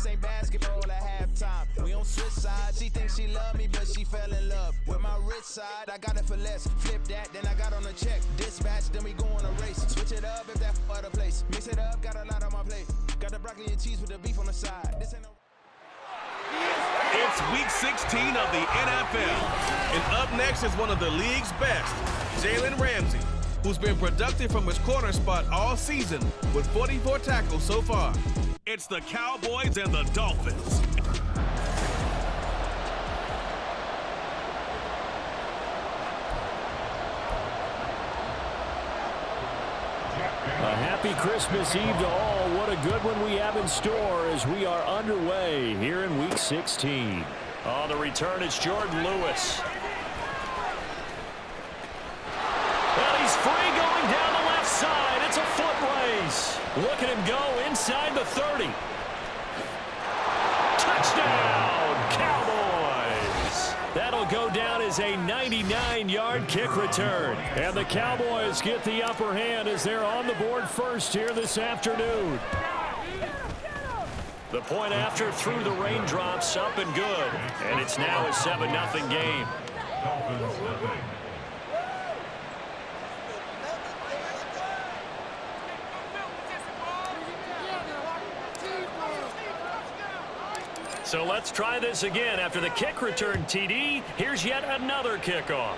This ain't basketball at halftime. We on switch sides. She thinks she love me, but she fell in love with my rich side. I got it for less. Flip that, then I got on a check. Dispatch, then we go on a race. Switch it up if that other place. Mix it up, got a lot on my plate. Got the broccoli and cheese with the beef on the side. This ain't no. It's week 16 of the NFL. And up next is one of the league's best, Jalen Ramsey, who's been productive from his corner spot all season with 44 tackles so far. It's the Cowboys and the Dolphins. A happy Christmas Eve to all. What a good one we have in store as we are underway here in Week 16. On the return, it's Jordan Lewis. And he's free going down the left side. It's a foot race. Look at him go inside the 30. Touchdown, Cowboys. That'll go down as a 99-yard kick return. And the Cowboys get the upper hand as they're on the board first here this afternoon. The point after through the raindrops, up and good. And it's now a 7-0 game. So let's try this again. After the kick return TD, here's yet another kickoff.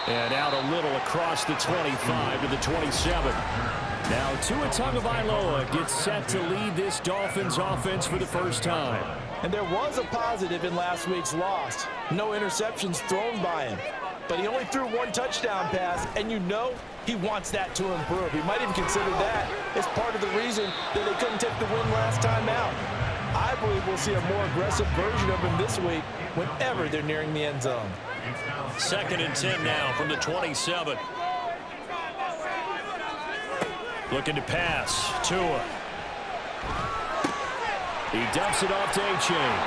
And out a little across the 25 to the 27. Now Tua Tagovailoa gets set to lead this Dolphins offense for the first time. And there was a positive in last week's loss. No interceptions thrown by him. But he only threw one touchdown pass, and you know he wants that to improve. He might even consider that as part of the reason that they couldn't take the win last time out. I believe we'll see a more aggressive version of him this week whenever they're nearing the end zone. 2nd and 10 now from the 27. Looking to pass. Tua. He dumps it off to A-Chain.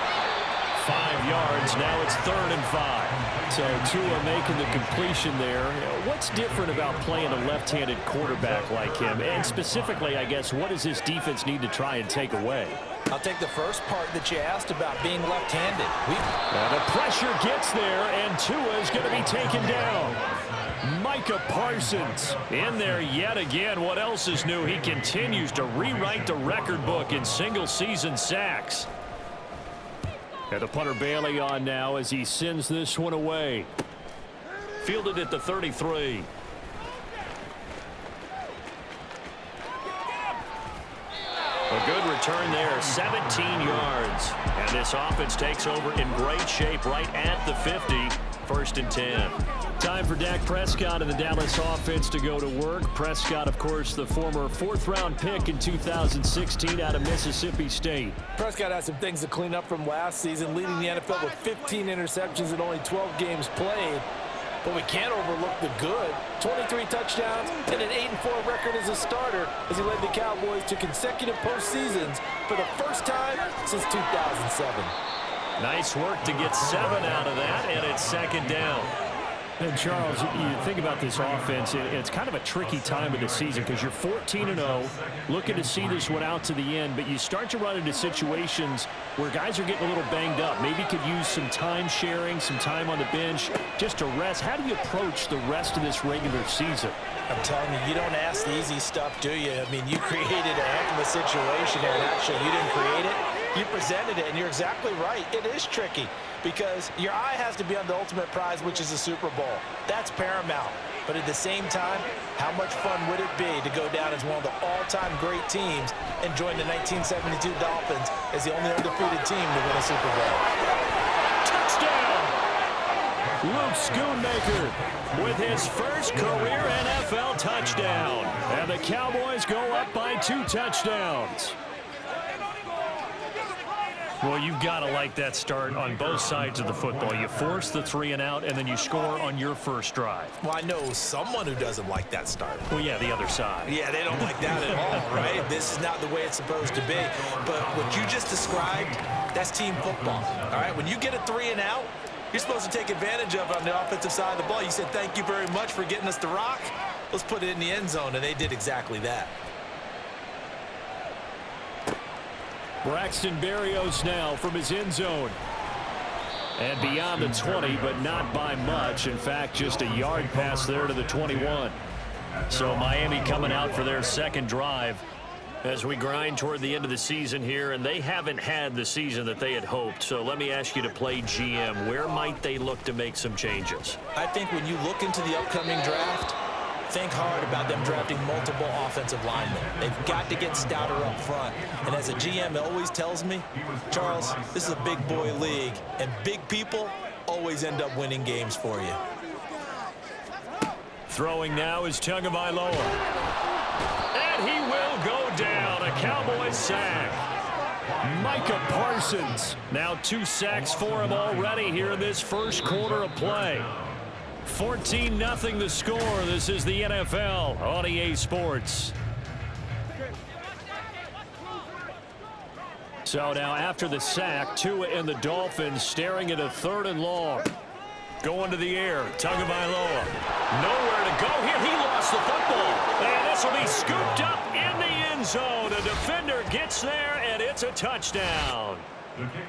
5 yards. Now it's 3rd and 5. So Tua making the completion there. What's different about playing a left-handed quarterback like him? And specifically, I guess, what does this defense need to try and take away? I'll take the first part that you asked about being left-handed. And the pressure gets there, and Tua is going to be taken down. Micah Parsons in there yet again. What else is new? He continues to rewrite the record book in single-season sacks. And the punter Bailey on now as he sends this one away. Fielded at the 33. A good return there, 17 yards. And this offense takes over in great shape right at the 50. 1st and 10. Time for Dak Prescott and the Dallas offense to go to work. Prescott, of course, the former 4th-round pick in 2016 out of Mississippi State. Prescott has some things to clean up from last season, leading the NFL with 15 interceptions in only 12 games played. But we can't overlook the good. 23 touchdowns and an 8-4 record as a starter as he led the Cowboys to consecutive postseasons for the first time since 2007. Nice work to get 7 out of that, and it's 2nd down. And Charles, you think about this offense, it's kind of a tricky time of the season because you're 14-0, looking to see this one out to the end, but you start to run into situations where guys are getting a little banged up. Maybe could use some time sharing, some time on the bench just to rest. How do you approach the rest of this regular season? I'm telling you, you don't ask the easy stuff, do you? I mean, you created a heck of a situation here, and actually you didn't create it. You presented it, and you're exactly right. It is tricky because your eye has to be on the ultimate prize, which is the Super Bowl. That's paramount. But at the same time, how much fun would it be to go down as one of the all-time great teams and join the 1972 Dolphins as the only undefeated team to win a Super Bowl? Touchdown! Luke Schoonmaker with his first career NFL touchdown. And the Cowboys go up by 2 touchdowns. Well, you've got to like that start on both sides of the football. You force the 3 and out, and then you score on your first drive. Well, I know someone who doesn't like that start. Well, yeah, the other side. Yeah, they don't like that at all, right? This is not the way it's supposed to be. But what you just described, that's team football, all right? When you get a 3 and out, you're supposed to take advantage of it on the offensive side of the ball. You said, thank you very much for getting us the rock. let's put it in the end zone, and they did exactly that. Braxton Berrios now from his end zone. And beyond the 20, but not by much. In fact, just a yard pass there to the 21. So Miami coming out for their second drive as we grind toward the end of the season here, and they haven't had the season that they had hoped. So let me ask you to play GM. Where might they look to make some changes? I think when you look into the upcoming draft, think hard about them drafting multiple offensive linemen. They've got to get stouter up front. And as a GM always tells me, Charles, this is a big boy league, and big people always end up winning games for you. Throwing now is Tagovailoa. And he will go down. A Cowboys sack. Micah Parsons. Now 2 sacks for him already here in this first quarter of play. 14-0 the score. This is the NFL on EA Sports. So now after the sack, Tua and the Dolphins staring at a 3rd and long. Going to the air, Tagovailoa. Nowhere to go here. He lost the football. And this will be scooped up in the end zone. A defender gets there, and it's a touchdown.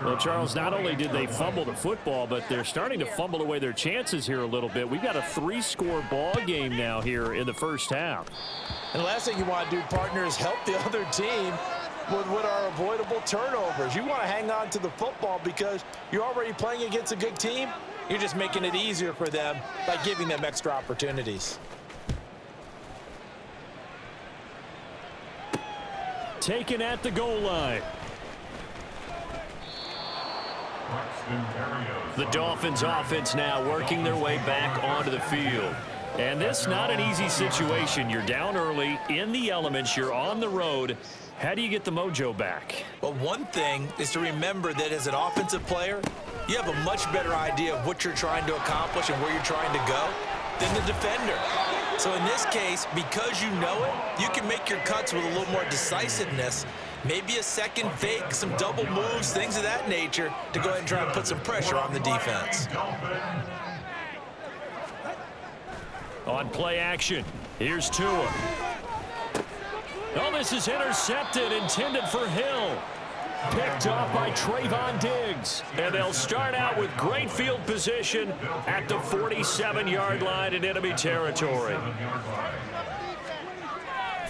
Well, Charles, not only did they fumble the football, but they're starting to fumble away their chances here a little bit. We've got a 3-score ball game now here in the first half. And the last thing you want to do, partner, is help the other team with what are avoidable turnovers. You want to hang on to the football because you're already playing against a good team. You're just making it easier for them by giving them extra opportunities. Taken at the goal line. The Dolphins offense now working their way back onto the field. And this not an easy situation. You're down early, in the elements, you're on the road. How do you get the mojo back? Well, one thing is to remember that as an offensive player, you have a much better idea of what you're trying to accomplish and where you're trying to go than the defender. So in this case, because you know it, you can make your cuts with a little more decisiveness. Maybe a second fake, some double moves, things of that nature to go ahead and try and put some pressure on the defense. On play action, here's Tua. Oh, this is intercepted, intended for Hill. Picked off by Trayvon Diggs. And they'll start out with great field position at the 47-yard line in enemy territory.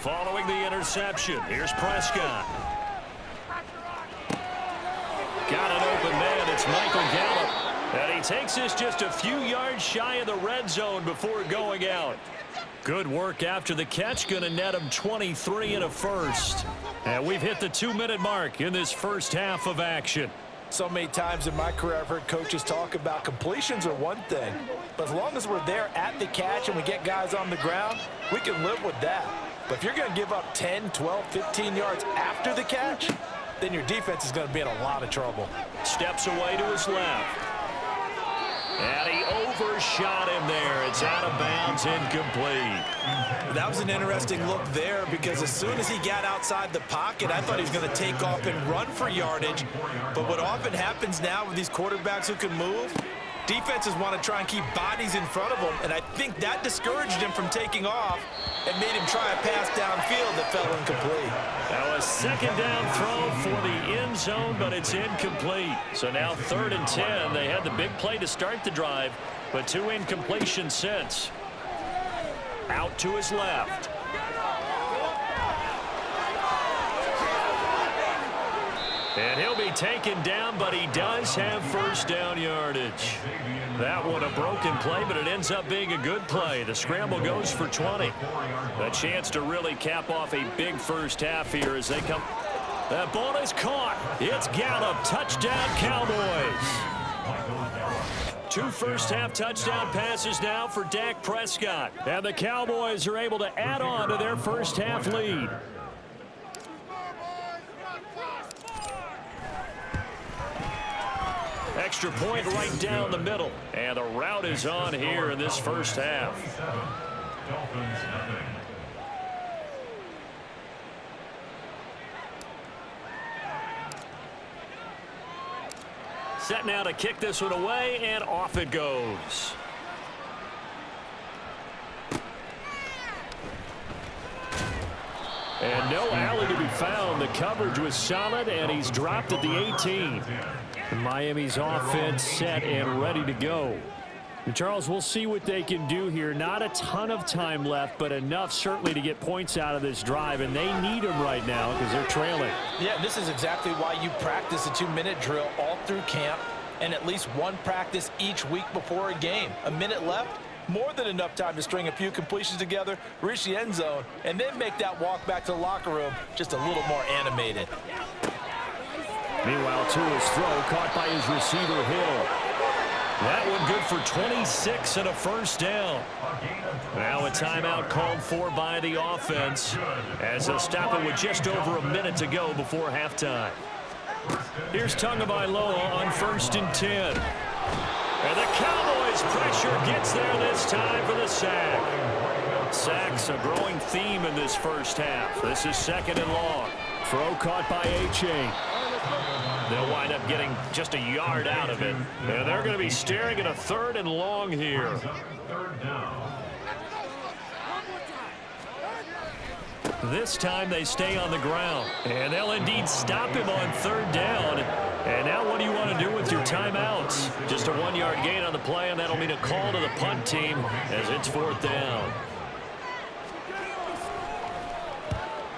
Following the interception, here's Prescott. Got an open man, it's Michael Gallup. And he takes this just a few yards shy of the red zone before going out. Good work after the catch, going to net him 23 and a first. And we've hit the 2-minute mark in this first half of action. So many times in my career I've heard coaches talk about completions are one thing, but as long as we're there at the catch and we get guys on the ground, we can live with that. But if you're going to give up 10, 12, 15 yards after the catch, then your defense is going to be in a lot of trouble. Steps away to his left. And he overshot him there. It's out of bounds, incomplete. That was an interesting look there because as soon as he got outside the pocket, I thought he was going to take off and run for yardage. But what often happens now with these quarterbacks who can move, defenses want to try and keep bodies in front of them, and I think that discouraged him from taking off and made him try a pass downfield that fell incomplete. Now a second down throw for the end zone, but it's incomplete. So now 3rd and 10. They had the big play to start the drive, but 2 incompletions since. Out to his left. And he'll be taken down, but he does have first down yardage. That one a broken play, but it ends up being a good play. The scramble goes for 20. A chance to really cap off a big first half here as they come. That ball is caught. It's Gallup. Touchdown, Cowboys. 2 first-half touchdown passes now for Dak Prescott. And the Cowboys are able to add on to their first-half lead. Extra point right down the middle. And the route is on here in this first half. Set now to kick this one away, and off it goes. And no alley to be found. The coverage was solid, and he's dropped at the 18. Miami's offense set and ready to go. And Charles, we'll see what they can do here. Not a ton of time left, but enough certainly to get points out of this drive, and they need them right now because they're trailing. Yeah, this is exactly why you practice a 2-minute drill all through camp and at least one practice each week before a game. A minute left, more than enough time to string a few completions together, reach the end zone, and then make that walk back to the locker room just a little more animated. Meanwhile, Tua's throw caught by his receiver, Hill. That one good for 26 and a first down. Now a timeout called for by the offense as they'll stop it with just over a minute to go before halftime. Here's Tagovailoa on 1st and 10. And the Cowboys' pressure gets there this time for the sack. Sacks a growing theme in this first half. This is 2nd and long. Throw caught by A-Chain. They'll wind up getting just a yard out of it. And they're going to be staring at a 3rd and long here. This time they stay on the ground. And they'll indeed stop him on 3rd down. And now what do you want to do with your timeouts? Just a 1-yard gain on the play, and that'll mean a call to the punt team as it's 4th down.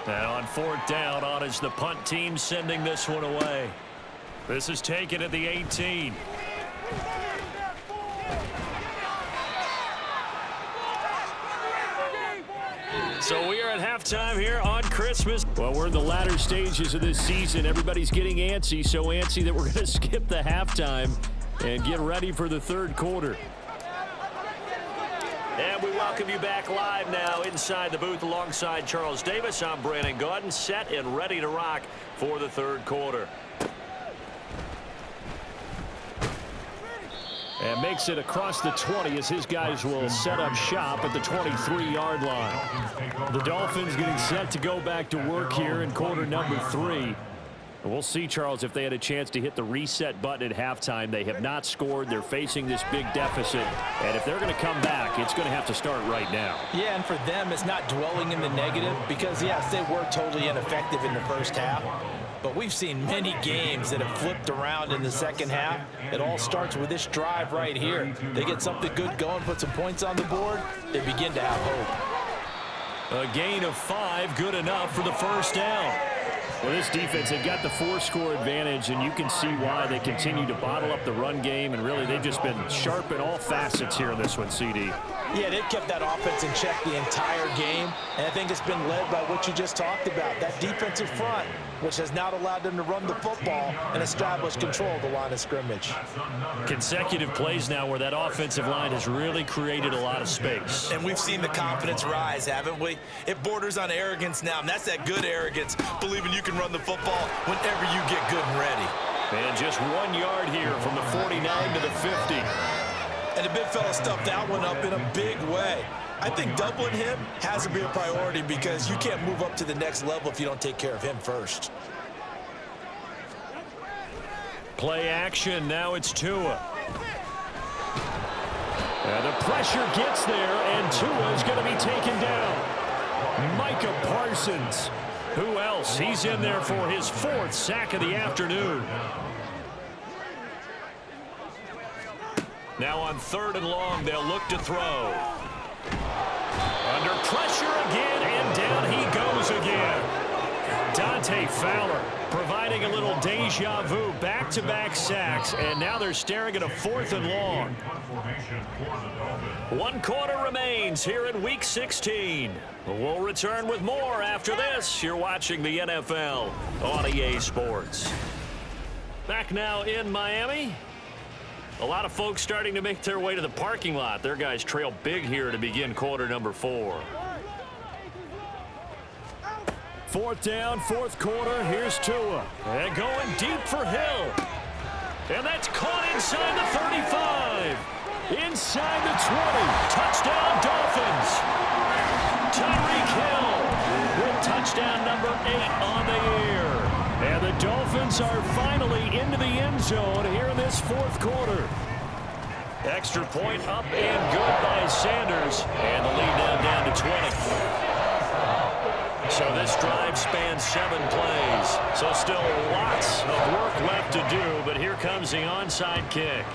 And on 4th down, on is the punt team sending this one away. This is taken at the 18. So we are at halftime here on Christmas. Well, we're in the latter stages of this season. Everybody's getting antsy, so antsy that we're going to skip the halftime and get ready for the 3rd quarter. And we welcome you back live now inside the booth alongside Charles Davis. I'm Brandon Gaudin, set and ready to rock for the 3rd quarter. And makes it across the 20 as his guys will set up shop at the 23-yard line. The Dolphins getting set to go back to work here in quarter number 3. We'll see, Charles, if they had a chance to hit the reset button at halftime. They have not scored. They're facing this big deficit. And if they're going to come back, it's going to have to start right now. Yeah, and for them, it's not dwelling in the negative because, yes, they were totally ineffective in the first half. But we've seen many games that have flipped around in the second half. It all starts with this drive right here. They get something good going, put some points on the board, they begin to have hope. A gain of 5, good enough for the first down. Well, this defense, they've got the 4-score advantage, and you can see why they continue to bottle up the run game, and really they've just been sharp in all facets here in this one, CD. Yeah, they've kept that offense in check the entire game, and I think it's been led by what you just talked about, that defensive front, which has not allowed them to run the football and establish control of the line of scrimmage. Consecutive plays now where that offensive line has really created a lot of space. And we've seen the confidence rise, haven't we? It borders on arrogance now, and that's that good arrogance, believing you can run the football whenever you get good and ready. And just 1 yard here from the 49 to the 50. And the big fella stuffed that one up in a big way. I think doubling him has to be a priority because you can't move up to the next level if you don't take care of him first. Play action. Now it's Tua. And the pressure gets there, and Tua is going to be taken down. Micah Parsons. Who else? He's in there for his 4th sack of the afternoon. Now on 3rd and long, they'll look to throw. Under pressure again, and down he goes again. Dante Fowler providing a little deja vu, back-to-back sacks, and now they're staring at a 4th and long. 1 quarter remains here in Week 16. We'll return with more after this. You're watching the NFL on EA Sports. Back now in Miami. A lot of folks starting to make their way to the parking lot. Their guys trail big here to begin quarter number 4. 4th down, 4th quarter. Here's Tua. And going deep for Hill. And that's caught inside the 35. Inside the 20. Touchdown, Dolphins. Tyreek Hill with touchdown number 8 on the year. And the Dolphins are finally into the end zone here in this 4th quarter. Extra point up and good by Sanders. And the lead down to 20. So this drive spans 7 plays. So still lots of work left to do, but here comes the onside kick.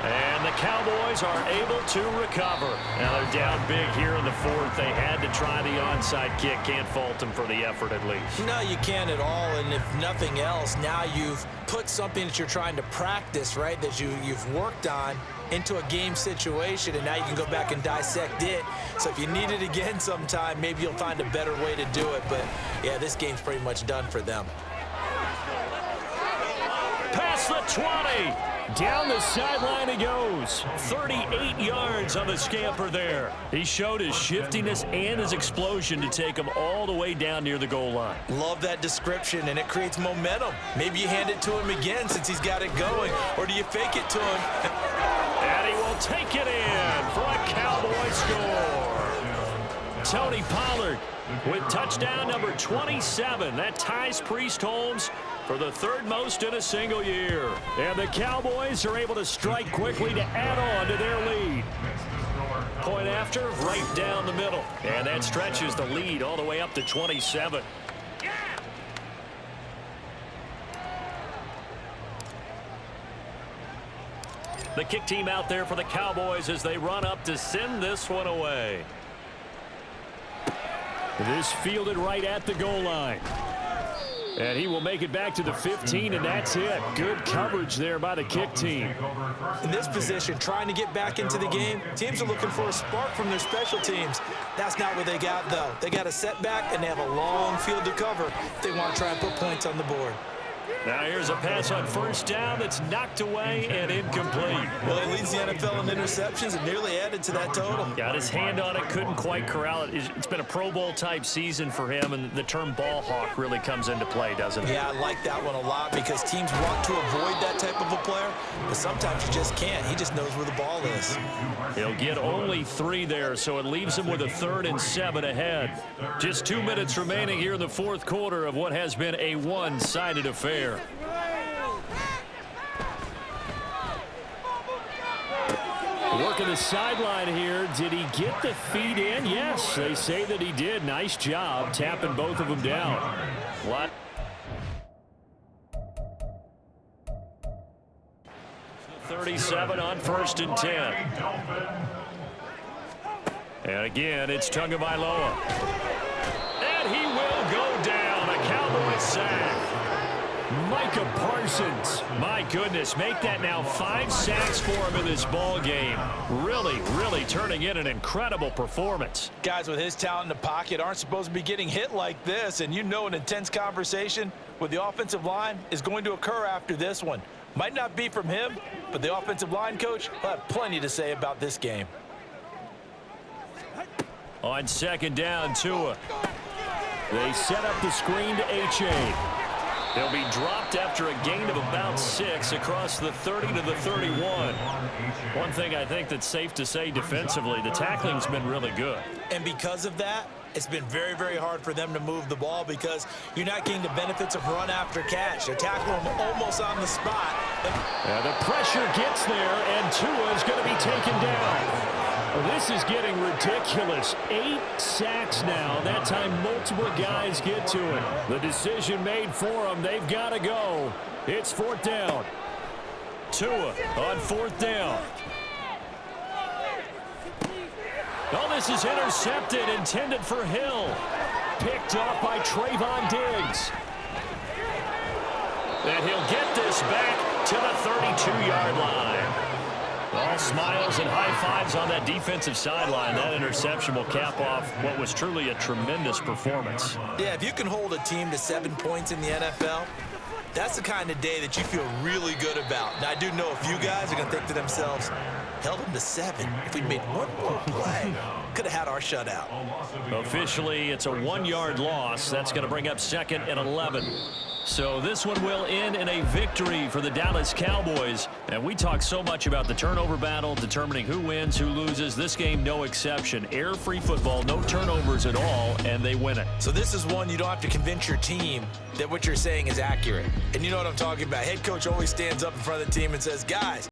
And the Cowboys are able to recover. Now they're down big here in the 4th. They had to try the onside kick. Can't fault them for the effort at least. No, you can't at all. And if nothing else, now you've put something that you're trying to practice, right, that you've worked on into a game situation, and now you can go back and dissect it. So if you need it again sometime, maybe you'll find a better way to do it. But, yeah, this game's pretty much done for them. Past the 20. Down the sideline he goes. 38 yards on the scamper there. He showed his shiftiness and his explosion to take him all the way down near the goal line. Love that description, and it creates momentum. Maybe you hand it to him again since he's got it going, or do you fake it to him? And he will take it in for a Cowboy score. Tony Pollard with touchdown number 27. That ties Priest Holmes for the 3rd most in a single year. And the Cowboys are able to strike quickly to add on to their lead. Point after, right down the middle. And that stretches the lead all the way up to 27. The kick team out there for the Cowboys as they run up to send this one away. This fielded right at the goal line. And he will make it back to the 15, and that's it. Good coverage there by the kick team. In this position, trying to get back into the game, teams are looking for a spark from their special teams. That's not what they got, though. They got a setback, and they have a long field to cover if they want to try and put points on the board. Now here's a pass on 1st down that's knocked away and incomplete. Well, he leads the NFL in interceptions and nearly added to that total. Got his hand on it, couldn't quite corral it. It's been a Pro Bowl type season for him, and the term ball hawk really comes into play, doesn't it? Yeah, I like that one a lot because teams want to avoid that type of a player, but sometimes you just can't. He just knows where the ball is. He'll get only 3 there, so it leaves him with a 3rd and 7 ahead. Just 2 minutes remaining here in the 4th quarter of what has been a one-sided affair. Working the sideline here. Did he get the feet in? Yes, they say that he did. Nice job tapping both of them down. What? 37 on 1st and 10. And again, it's Tagovailoa. And he will go down. A Cowboy sack. Micah Parsons, my goodness, make that now 5 sacks for him in this ball game. Really turning in an incredible performance. Guys with his talent in the pocket aren't supposed to be getting hit like this, and you know an intense conversation with the offensive line is going to occur after this one. Might not be from him, but the offensive line coach will have plenty to say about this game. On 2nd down, Tua. They set up the screen to H.A. They'll be dropped after a gain of about 6 across the 30 to the 31. One thing I think that's safe to say defensively, the tackling's been really good. And because of that, it's been very hard for them to move the ball because you're not getting the benefits of run after catch. They tackle them almost on the spot. The pressure gets there, and Tua is going to be taken down. This is getting ridiculous. 8 sacks now. That time multiple guys get to it. The decision made for them. They've got to go. It's 4th down. Tua on 4th down. Oh, this is intercepted, intended for Hill. Picked off by Trayvon Diggs. And he'll get this back to the 32-yard line. All smiles and high fives on that defensive sideline. That interception will cap off what was truly a tremendous performance. Yeah, if you can hold a team to 7 points in the NFL, that's the kind of day that you feel really good about. Now, I do know a few guys are going to think to themselves, held them to 7. If we'd made one more play, could have had our shutout. Officially, it's a 1-yard loss. That's going to bring up 2nd and 11. So this one will end in a victory for the Dallas Cowboys. And we talk so much about the turnover battle, determining who wins, who loses. This game, no exception. Air-free football, no turnovers at all, and they win it. So this is one you don't have to convince your team that what you're saying is accurate. And you know what I'm talking about. Head coach always stands up in front of the team and says, guys,